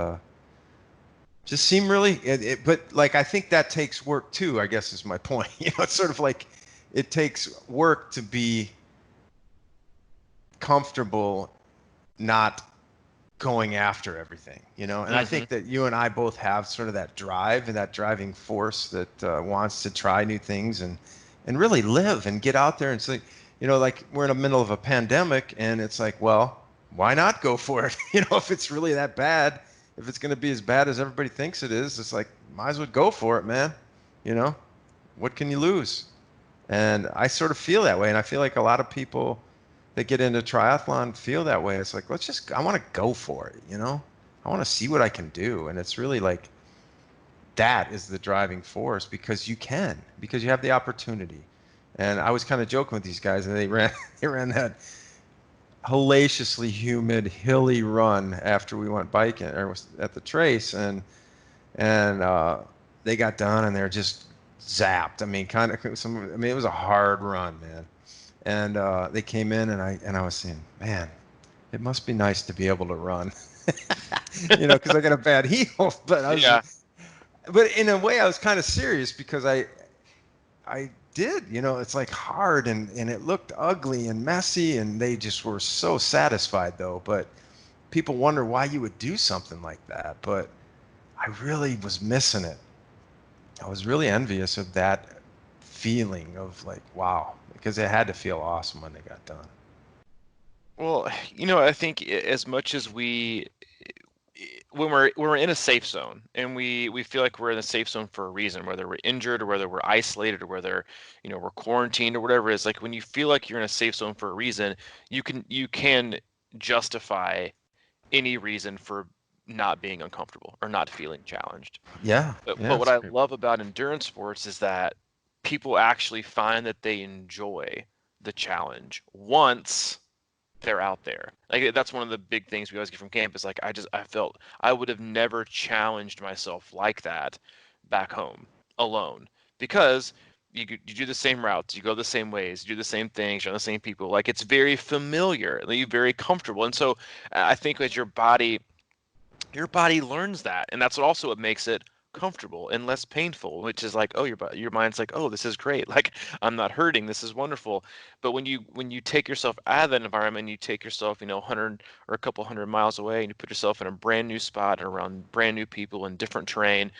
just seem really but like I think that takes work too, I guess is my point. It's sort of like it takes work to be comfortable not going after everything, and I Hmm. think that you and I both have sort of that drive and that driving force that wants to try new things and really live and get out there and say, like we're in the middle of a pandemic and it's like, well, why not go for it? If it's really that bad, if it's going to be as bad as everybody thinks it is, it's like, might as well go for it, man. you know what can you lose? And I sort of feel that way. And I feel like a lot of people that get into triathlon feel that way. It's like, I want to go for it. I want to see what I can do. And it's really like that is the driving force because you have the opportunity. And I was kind of joking with these guys and they ran, they ran that hellaciously humid, hilly run after we went biking or was at the trace. And they got done and they're just zapped. I mean, it was a hard run, man. And they came in, and I was saying, man, it must be nice to be able to run, because I got a bad heel. Yeah. But in a way, I was kind of serious because I did, it's like hard and it looked ugly and messy, and they just were so satisfied though. But people wonder why you would do something like that. But I really was missing it. I was really envious of that feeling of like, wow, because it had to feel awesome when they got done. Well, I think as much as when we're in a safe zone and we feel like we're in a safe zone for a reason, whether we're injured or whether we're isolated or whether we're quarantined or whatever it is, like when you feel like you're in a safe zone for a reason, you can justify any reason for not being uncomfortable or not feeling challenged. Yeah, But yeah, what it's I great. love about endurance sports is that people actually find that they enjoy the challenge once they're out there. Like that's one of the big things we always get from camp is like I felt I would have never challenged myself like that back home alone because you do the same routes, you go the same ways, you do the same things, you're on the same people. Like it's very familiar, like, you're very comfortable, and so I think as your body learns that, and that's what makes it comfortable and less painful, which is like, oh, your mind's like, oh, this is great, like I'm not hurting, this is wonderful. But when you take yourself out of that environment and you take yourself 100 or a couple hundred miles away and you put yourself in a brand new spot and around brand new people and different terrain,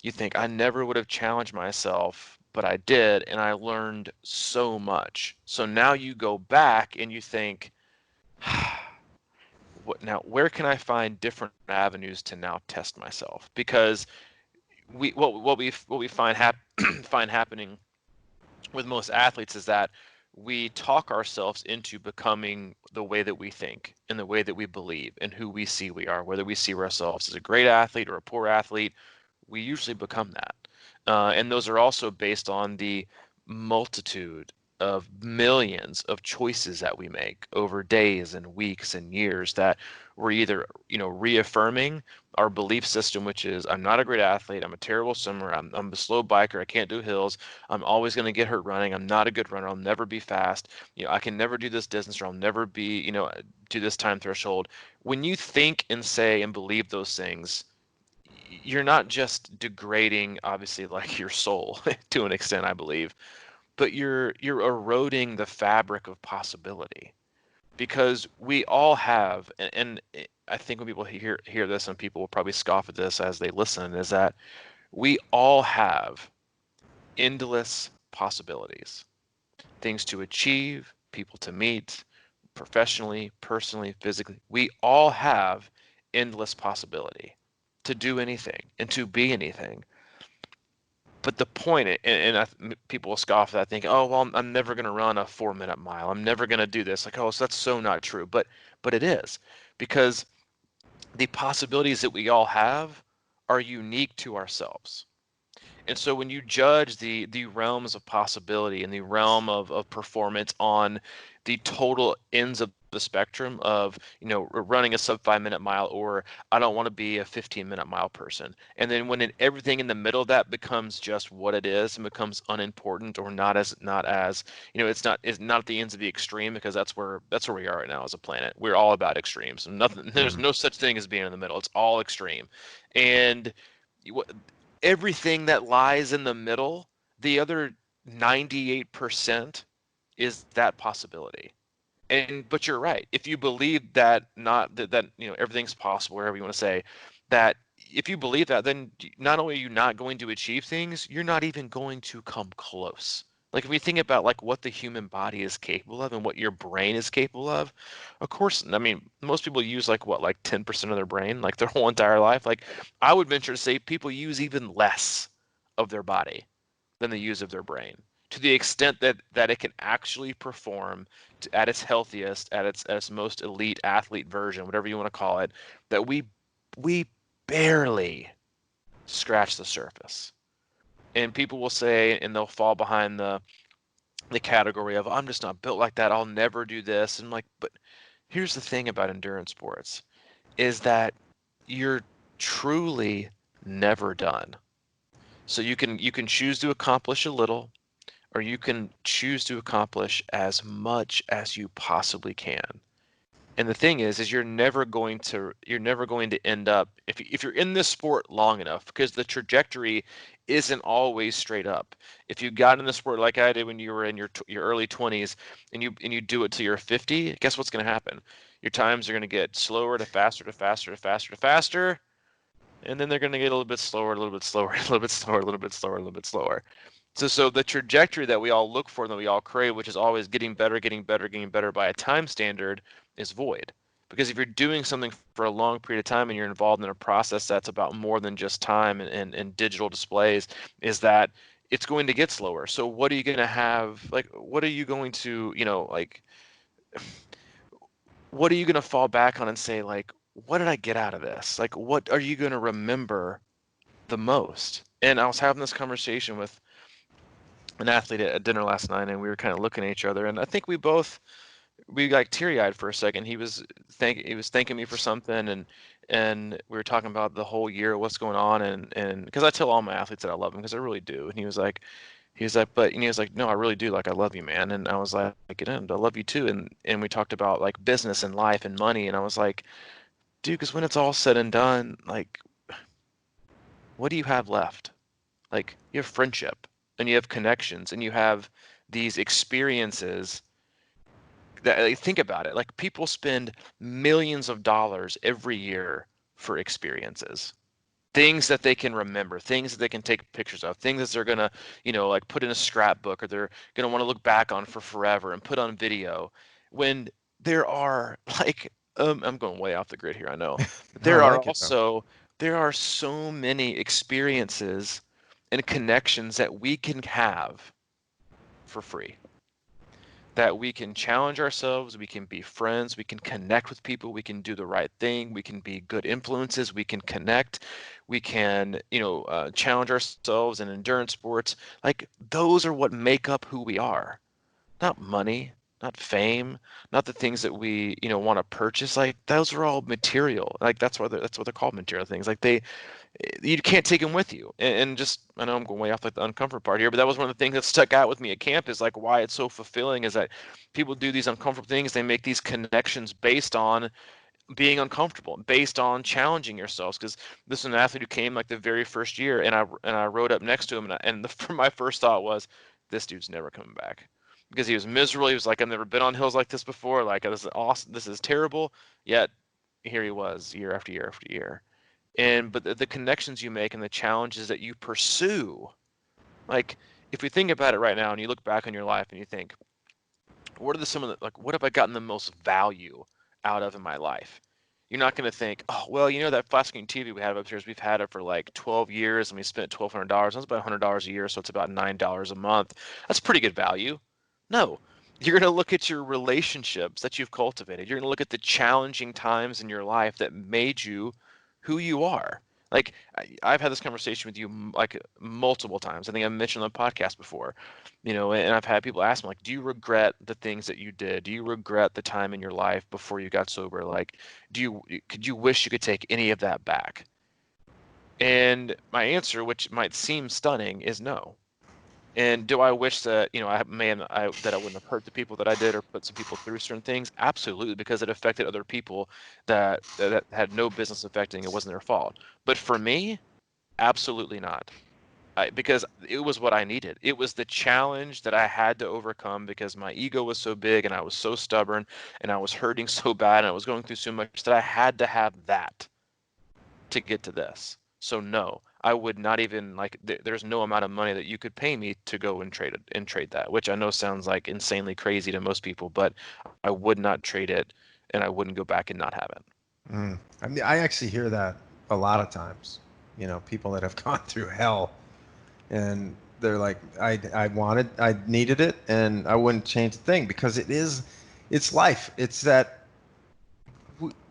you think I never would have challenged myself, but I did, and I learned so much. So now you go back and you think, what now, where can I find different avenues to now test myself? Because what we find happening with most athletes is that we talk ourselves into becoming the way that we think and the way that we believe and who we see we are, whether we see ourselves as a great athlete or a poor athlete, we usually become that. And those are also based on the multitude of millions of choices that we make over days and weeks and years that we're either, reaffirming our belief system, which is I'm not a great athlete, I'm a terrible swimmer, I'm a slow biker, I can't do hills, I'm always going to get hurt running, I'm not a good runner, I'll never be fast, I can never do this distance or I'll never be, do this time threshold. When you think and say and believe those things, you're not just degrading obviously like your soul to an extent, I believe, but you're eroding the fabric of possibility, because we all have, and I think when people hear this, and people will probably scoff at this as they listen, is that we all have endless possibilities, things to achieve, people to meet, professionally, personally, physically. We all have endless possibility to do anything and to be anything. But the point, people will scoff at that, thinking, "Oh, well, I'm never going to run a 4-minute mile. I'm never going to do this." Like, oh, so that's so not true. But it is, because the possibilities that we all have are unique to ourselves. And so when you judge the realms of possibility and the realm of performance on the total ends of the spectrum of, running a sub 5-minute mile, or I don't want to be a 15-minute mile person. And then when everything in the middle of that becomes just what it is and becomes unimportant, or not as, it's not at the ends of the extreme, because that's where we are right now as a planet. We're all about extremes. Nothing, there's Hmm. no such thing as being in the middle. It's all extreme. And everything that lies in the middle, the other 98% is that possibility. But you're right. If you believe that not that, that everything's possible, whatever you want to say, that if you believe that, then not only are you not going to achieve things, you're not even going to come close. Like if we think about like what the human body is capable of and what your brain is capable of course, I mean, most people use like what, like 10% of their brain, like their whole entire life. Like I would venture to say people use even less of their body than the use of their brain, to the extent that it can actually perform at its healthiest, at its most elite athlete version, whatever you want to call it, that we barely scratch the surface. And people will say, and they'll fall behind the category of, I'm just not built like that, I'll never do this. And I'm like, but here's the thing about endurance sports is that you're truly never done. So you can choose to accomplish a little, or you can choose to accomplish as much as you possibly can. And the thing is you're never going to end up, if you're in this sport long enough, because the trajectory isn't always straight up. If you got in the sport like I did when you were in your early 20s, and you do it till you're 50, guess what's going to happen? Your times are going to get slower to faster to faster to faster to faster, and then they're going to get a little bit slower, a little bit slower, a little bit slower, a little bit slower, a little bit slower. So the trajectory that we all look for and that we all crave, which is always getting better, getting better, getting better by a time standard, is void. Because if you're doing something for a long period of time and you're involved in a process that's about more than just time and digital displays, is that it's going to get slower. So what are you going to have? Like, what are you going to, like, what are you going to fall back on and say, like, what did I get out of this? Like, what are you going to remember the most? And I was having this conversation with an athlete at dinner last night, and we were kind of looking at each other, and I think we like teary-eyed for a second. He was thanking me for something, and we were talking about the whole year, what's going on, and because I tell all my athletes that I love them, because I really do. And he was like, but, and he was like, no, I really do, like, I love you, man. And I was like, and I love you too. And we talked about like business and life and money, and I was like, dude, because when it's all said and done, like, what do you have left? Like, you have friendship, and you have connections, and you have these experiences that, like, think about it. Like, people spend millions of dollars every year for experiences, things that they can remember, things that they can take pictures of, things that they're gonna, like, put in a scrapbook, or they're gonna want to look back on for forever and put on video. When there are like, I'm going way off the grid here, I know, but No, I there are like it though. also there are so many experiences and connections that we can have for free, that we can challenge ourselves, we can be friends, we can connect with people, we can do the right thing, we can be good influences, we can connect, we can, challenge ourselves in endurance sports. Like, those are what make up who we are. Not money, not fame, not the things that we, want to purchase. Like, those are all material. Like, that's what they're called, material things. Like, you can't take them with you. And just, I know I'm going way off like the uncomfort part here, but that was one of the things that stuck out with me at camp, is like why it's so fulfilling is that people do these uncomfortable things. They make these connections based on being uncomfortable, based on challenging yourselves. Because this is an athlete who came like the very first year, and I rode up next to him, my first thought was, this dude's never coming back, because he was miserable. He was like, I've never been on hills like this before. Like, this is awesome. This is terrible. Yet here he was, year after year after year. But the connections you make and the challenges that you pursue, like, if we think about it right now and you look back on your life and you think, what are some of the, like, what have I gotten the most value out of in my life? You're not going to think, oh, well, that flat screen TV we have upstairs, we've had it for like 12 years and we spent $1,200. That's about $100 a year, so it's about $9 a month. That's pretty good value. No, you're going to look at your relationships that you've cultivated. You're going to look at the challenging times in your life that made you who you are. Like, I've had this conversation with you like multiple times. I think I mentioned on the podcast before, and I've had people ask me, like, do you regret the things that you did? Do you regret the time in your life before you got sober? Like, could you wish you could take any of that back? And my answer, which might seem stunning, is no. And do I wish that, that I wouldn't have hurt the people that I did, or put some people through certain things? Absolutely, because it affected other people that had no business affecting. It wasn't their fault. But for me, absolutely not. because it was what I needed. It was the challenge that I had to overcome because my ego was so big and I was so stubborn and I was hurting so bad and I was going through so much that I had to have that to get to this. So no, I would not even like there's no amount of money that you could pay me to go and trade that, which I know sounds like insanely crazy to most people, but I would not trade it and I wouldn't go back and not have it. I mean, I actually hear that a lot of times. You know, people that have gone through hell and they're like, I needed it, and I wouldn't change a thing because it's life. It's that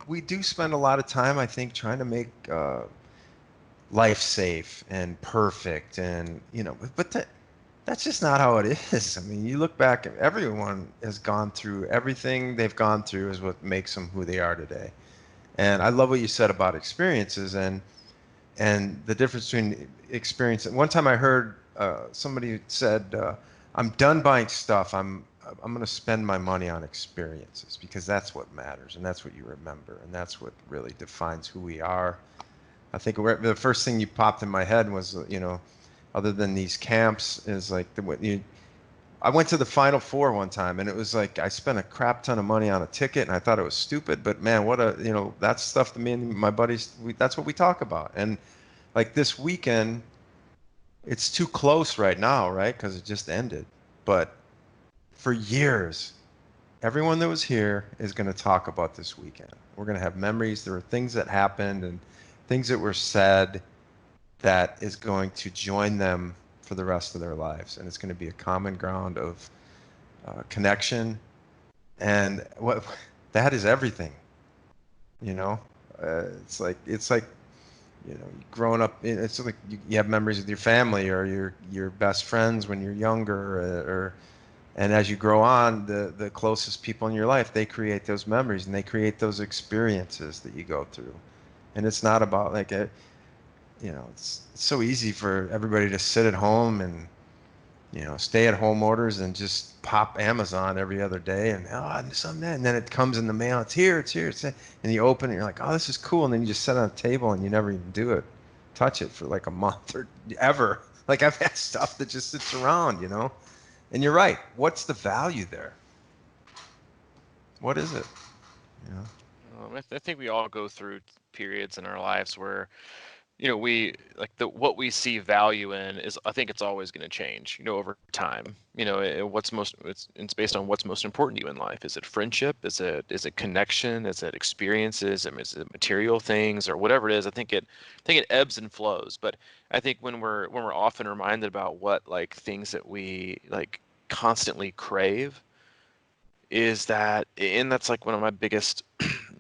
we do spend a lot of time, I think, trying to make life safe and perfect, and but that's just not how it is. I mean, you look back, everyone has gone through everything they've gone through is what makes them who they are today. And I love what you said about experiences and the difference between experience. One time I heard somebody said, "I'm done buying stuff. I'm going to spend my money on experiences because that's what matters and that's what you remember and that's what really defines who we are." I think the first thing you popped in my head was, other than these camps, is like I went to the Final Four one time, and it was like I spent a crap ton of money on a ticket, and I thought it was stupid. But man, that's stuff that me and my buddies, that's what we talk about. And like this weekend, it's too close right now, right? Because it just ended. But for years, everyone that was here is going to talk about this weekend. We're going to have memories. There were things that happened and things that were said that is going to join them for the rest of their lives. And it's going to be a common ground of connection. And what that is everything, you know. It's like growing up. It's like you have memories with your family or your best friends when you're younger, or and as you grow on, the closest people in your life, they create those memories and they create those experiences that you go through. And it's not about like it's so easy for everybody to sit at home and stay at home orders and just pop Amazon every other day and something, and then it comes in the mail. It's here, and you open it, and you're like, oh, this is cool, and then you just set it on the table and you never even touch it for like a month or ever. Like I've had stuff that just sits around, and you're right. What's the value there? What is it? You know? I think we all go through periods in our lives where we like what we see value in is, I think it's always going to change, over time. It's based on what's most important to you in life. Is it friendship? Is it connection? Is it experiences? I mean, is it material things or whatever it is? I think it ebbs and flows. But I think when we're often reminded about what like things that we like constantly crave, is that, and that's like one of my biggest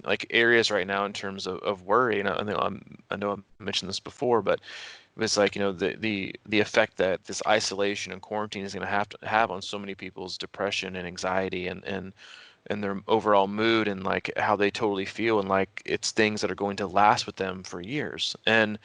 like areas right now in terms of worry. And I know I mentioned this before, but it's like the effect that this isolation and quarantine is going to have on so many people's depression and anxiety and their overall mood and like how they totally feel, and like it's things that are going to last with them for years. And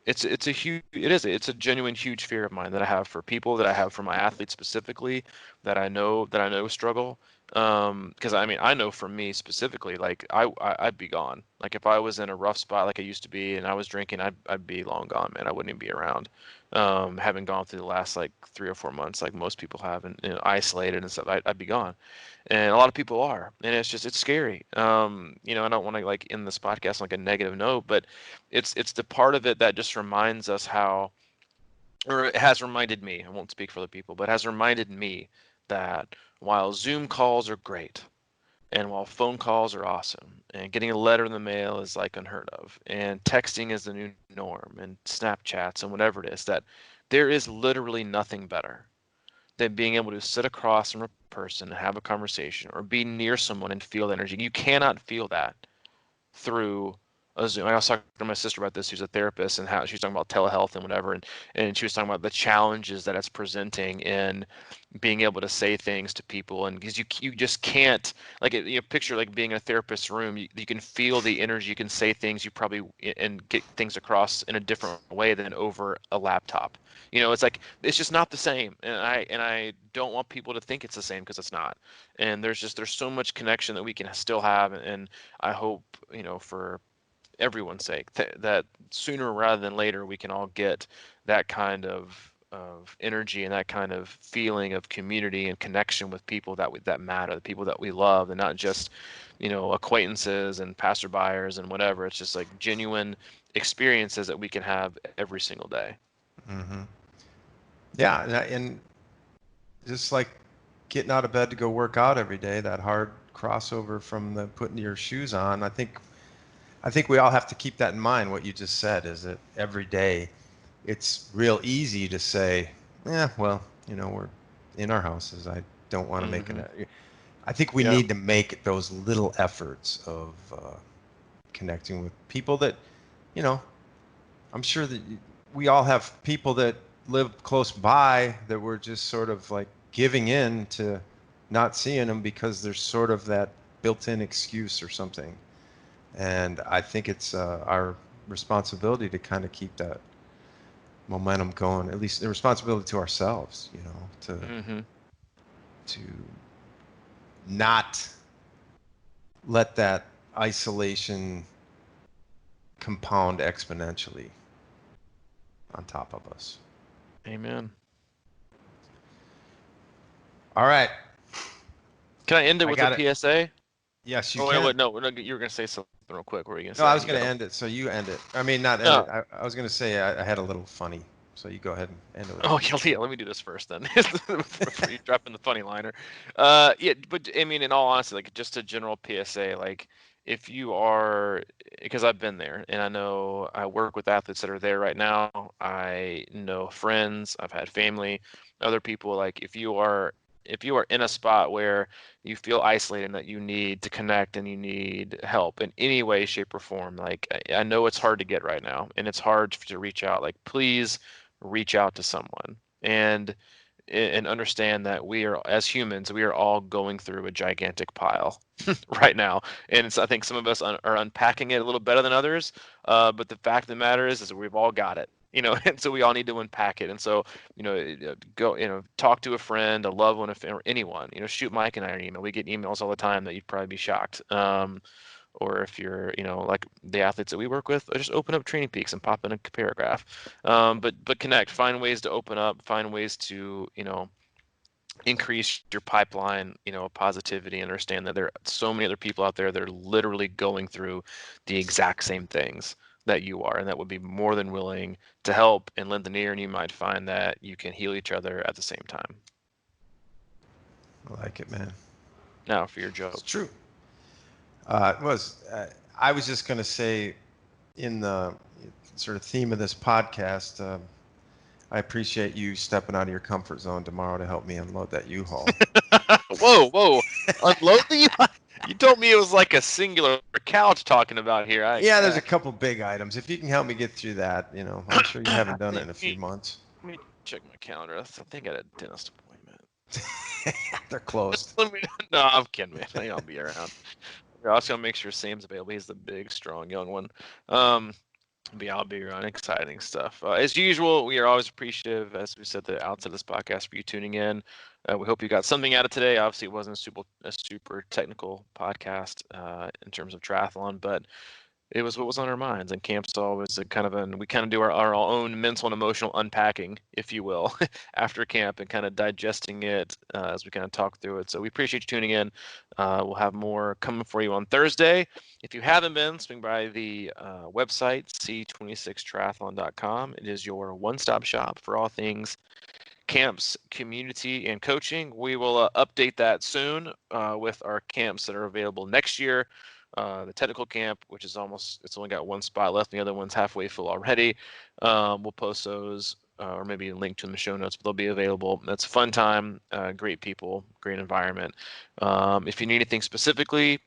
it's a genuine huge fear of mine that I have for people, that I have for my athletes specifically, that I know struggle. Because I mean, I know for me specifically, like I'd be gone. Like if I was in a rough spot like I used to be and I was drinking, I'd be long gone, man. I wouldn't even be around. Having gone through the last like 3 or 4 months, like most people have, and isolated and stuff, I'd be gone. And a lot of people are, and it's scary. I don't want to like end this podcast on like a negative note, but it's the part of it that just reminds us how, or it has reminded me, I won't speak for other people, but has reminded me that while Zoom calls are great, and while phone calls are awesome, and getting a letter in the mail is like unheard of, and texting is the new norm, and Snapchats and whatever it is, that there is literally nothing better than being able to sit across from a person and have a conversation or be near someone and feel the energy. You cannot feel that through a Zoom. I was talking to my sister about this, who's a therapist, and how she was talking about telehealth and whatever, and she was talking about the challenges that it's presenting in being able to say things to people, and because you just can't, like picture like being in a therapist's room, you can feel the energy, you can say things, you probably and get things across in a different way than over a laptop. It's like it's just not the same, and I don't want people to think it's the same, because it's not. And there's so much connection that we can still have, and I hope, for everyone's sake, that sooner rather than later we can all get that kind of energy and that kind of feeling of community and connection with people that matter, the people that we love, and not just, acquaintances and passerbyers and whatever. It's just like genuine experiences that we can have every single day. Mm-hmm. Yeah, and just like getting out of bed to go work out every day, that hard crossover from the putting your shoes on. I think we all have to keep that in mind. What you just said is that every day, it's real easy to say, yeah, well, we're in our houses. I don't want to make Hmm. an. I think we Yeah. need to make those little efforts of connecting with people that, you know, I'm sure that we all have people that live close by that we're just sort of like giving in to not seeing them because there's sort of that built-in excuse or something. And I think it's our responsibility to kind of keep that momentum going, at least the responsibility to ourselves, Hmm. to not let that isolation compound exponentially on top of us. Amen. All right. Can I end it I with a got it. PSA? Yes, you Oh wait, can. wait, no, no, you were gonna say something real quick. What were you gonna No, I say? was You going got to to. end it, so you end it. I mean, not end it. No. I was going to say I had a little funny, so you go ahead and end it with Oh a yeah, PSA. yeah. Let me do this first then, before you drop in the funny liner. Yeah, but I mean, in all honesty, like just a general PSA, like if you are, because I've been there, and I know I work with athletes that are there right now. I know friends, I've had family, other people. Like if you are in a spot where you feel isolated and that you need to connect and you need help in any way, shape, or form, like I know it's hard to get right now, and it's hard to reach out. Like please reach out to someone and understand that we are, as humans, we are all going through a gigantic pile right now, and I think some of us are unpacking it a little better than others, but the fact of the matter is we've all got it, and so we all need to unpack it. And so go, talk to a friend, a loved one, or anyone. Shoot Mike and I an email. We get emails all the time that you'd probably be shocked. Or if you're, like the athletes that we work with, just open up Training Peaks and pop in a paragraph. But connect, find ways to open up, find ways to, increase your pipeline, of positivity, and understand that there are so many other people out there that are literally going through the exact same things that you are, and that would be more than willing to help and lend an ear, and you might find that you can heal each other at the same time. I like it, man. Now for your joke. It's true. It was. I was just going to say, in the sort of theme of this podcast, I appreciate you stepping out of your comfort zone tomorrow to help me unload that U-Haul. Whoa, whoa. Unload the You told me it was like a singular couch talking about here. Yeah, there's a couple big items. If you can help me get through that, I'm sure you haven't done it let in a few me months. let me check my calendar. I think I had a dentist appointment. They're closed. Let me, no, I'm kidding, man. I'll be around. I also gotta make sure Sam's available. He's the big, strong, young one. Um, but yeah, I'll be around. Exciting stuff. As usual, we are always appreciative, as we said at the outset of this podcast, for you tuning in. We hope you got something out of today. Obviously, it wasn't a super technical podcast in terms of triathlon, but it was what was on our minds. And camp's always a kind of we kind of do our own mental and emotional unpacking, if you will, after camp, and kind of digesting it as we kind of talk through it. So we appreciate you tuning in. We'll have more coming for you on Thursday. If you haven't been, swing by the website, c26triathlon.com. It is your one-stop shop for all things camps, community, and coaching. We will update that soon with our camps that are available next year. The technical camp, which is it's only got one spot left. The other one's halfway full already. We'll post those or maybe link to them in the show notes, but they'll be available. That's a fun time, great people, great environment. If you need anything specifically,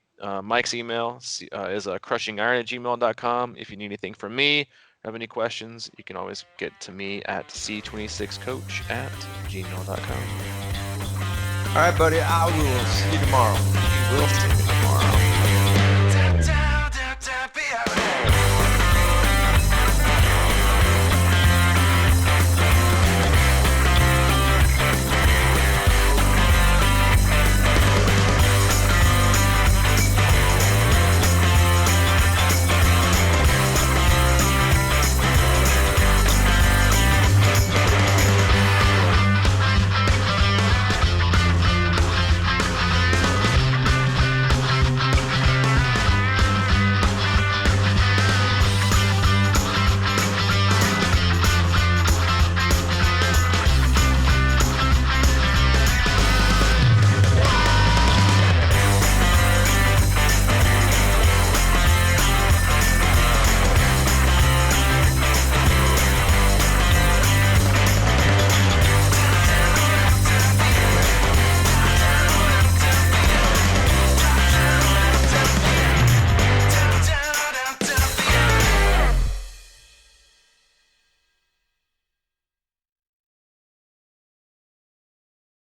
Mike's email is crushingiron@gmail.com. If you need anything from me, have any questions, you can always get to me at c26coach@gmail.com. All right, buddy. I will see you tomorrow. We'll see you tomorrow.